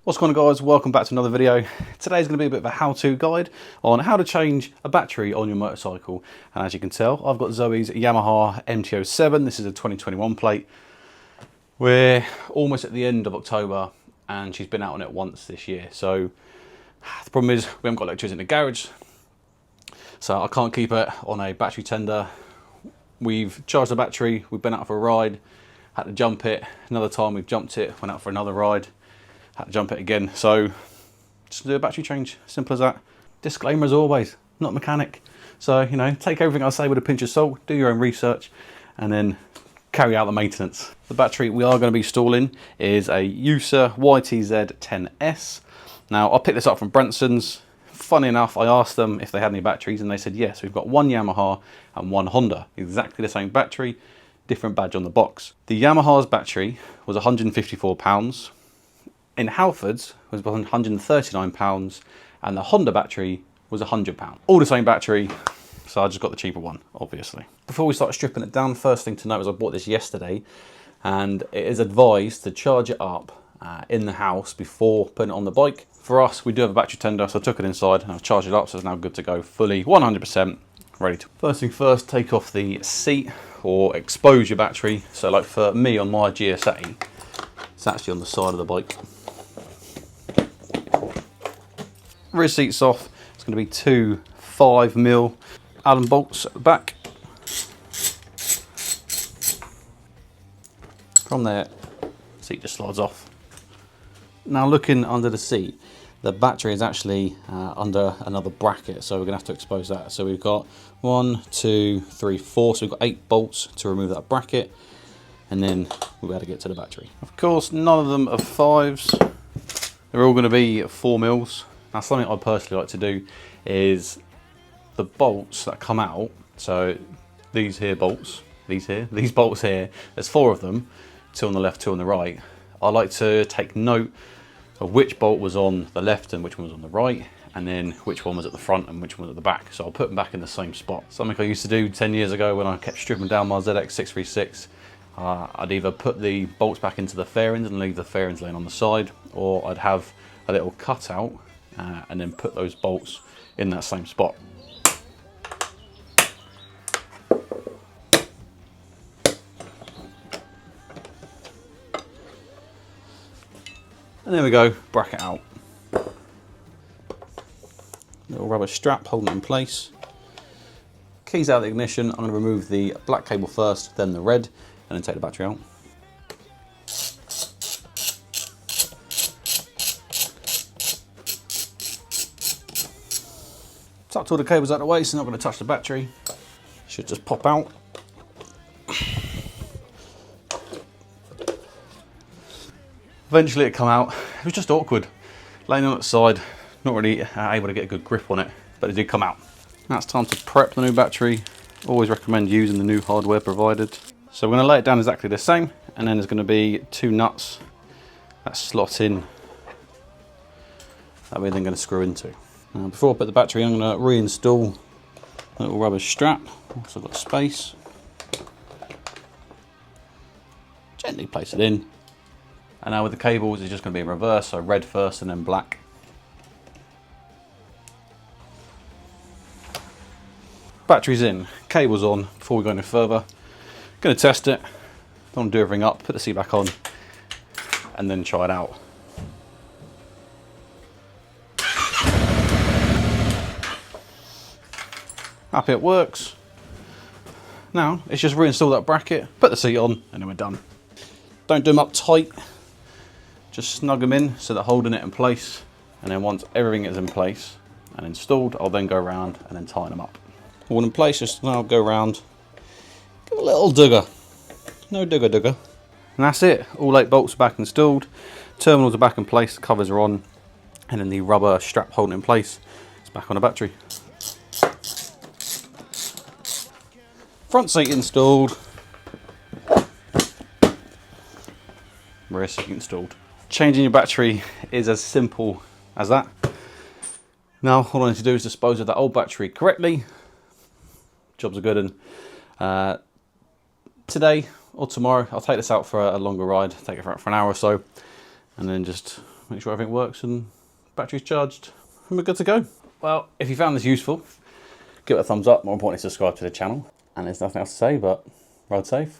What's going on, guys? Welcome back to another video. Today's going to be a bit of a how-to guide on how to change a battery on your motorcycle. And as you can tell, I've got Zoe's Yamaha MT07. This is a 2021 plate. We're almost at the end of October and she's been out on it once this year. So the problem is we haven't got electricity in the garage, so I can't keep it on a battery tender. We've charged the battery, we've been out for a ride, had to jump it. Another time we've jumped it, went out for another ride, had to jump it again. So just do a battery change, simple as that. Disclaimer as always, not a mechanic. So, you know, take everything I say with a pinch of salt, do your own research, and then carry out the maintenance. The battery we are going to be installing is a USA YTZ10S. Now, I picked this up from Brenson's. Funny enough, I asked them if they had any batteries, and they said yes. We've got one Yamaha and one Honda. Exactly the same battery, different badge on the box. The Yamaha's battery was £154. In Halford's was £139, and the Honda battery was £100. All the same battery, so I just got the cheaper one, obviously. Before we start stripping it down, first thing to note is I bought this yesterday, and it is advised to charge it up in the house before putting it on the bike. For us, we do have a battery tender, so I took it inside and I've charged it up, so it's now good to go, fully 100% ready to. First thing first, take off the seat or expose your battery. So like for me on my GSA, it's actually on the side of the bike. Rear seat's off. It's going to be two 5mm Allen bolts at the back. From there, seat just slides off. Now looking under the seat, the battery is actually under another bracket, so we're going to have to expose that. So we've got 1, 2, 3, 4, so we've got 8 bolts to remove that bracket, and then we've got to get to the battery. Of course, none of them are 5s. They're all going to be 4mm. Now, something I personally like to do is the bolts that come out, so these bolts here, there's 4 of them, 2 on the left, 2 on the right. I like to take note of which bolt was on the left and which one was on the right, and then which one was at the front and which one was at the back. So I'll put them back in the same spot. Something I used to do 10 years ago when I kept stripping down my ZX636. I'd either put the bolts back into the fairings and leave the fairings laying on the side, or I'd have a little cutout and then put those bolts in that same spot. And there we go, bracket out. Little rubber strap holding it in place. Keys out of the ignition. I'm going to remove the black cable first, then the red, and then take the battery out. Tucked all the cables out of the way, so not going to touch the battery. Should just pop out. Eventually it come out. It was just awkward. Laying on its side, not really able to get a good grip on it, but it did come out. Now it's time to prep the new battery. Always recommend using the new hardware provided. So we're going to lay it down exactly the same, and then there's going to be 2 nuts that slot in that we're then going to screw into. Now before I put the battery, I'm going to reinstall a little rubber strap, so I've got space. Gently place it in. And now with the cables, it's just going to be in reverse, so red first and then black. Battery's in, cables on. Before we go any further, going to test it. Don't want to do everything up, put the seat back on, and then try it out. Happy it works. Now, it's just reinstall that bracket, put the seat on, and then we're done. Don't do them up tight. Just snug them in so they're holding it in place, and then once everything is in place and installed, I'll then go around and then tighten them up. All in place, just now go around, give a little dugger, no dugger. And that's it, all 8 bolts are back installed, terminals are back in place, the covers are on, and then the rubber strap holding it in place is back on the battery. Front seat installed, rear seat installed. Changing your battery is as simple as that. Now all I need to do is dispose of that old battery correctly. Jobs are good, and today or tomorrow I'll take this out for a longer ride, take it for an hour or so, and then just make sure everything works and battery's charged, and we're good to go. Well, if you found this useful, give it a thumbs up. More importantly, subscribe to the channel. And there's nothing else to say but ride safe.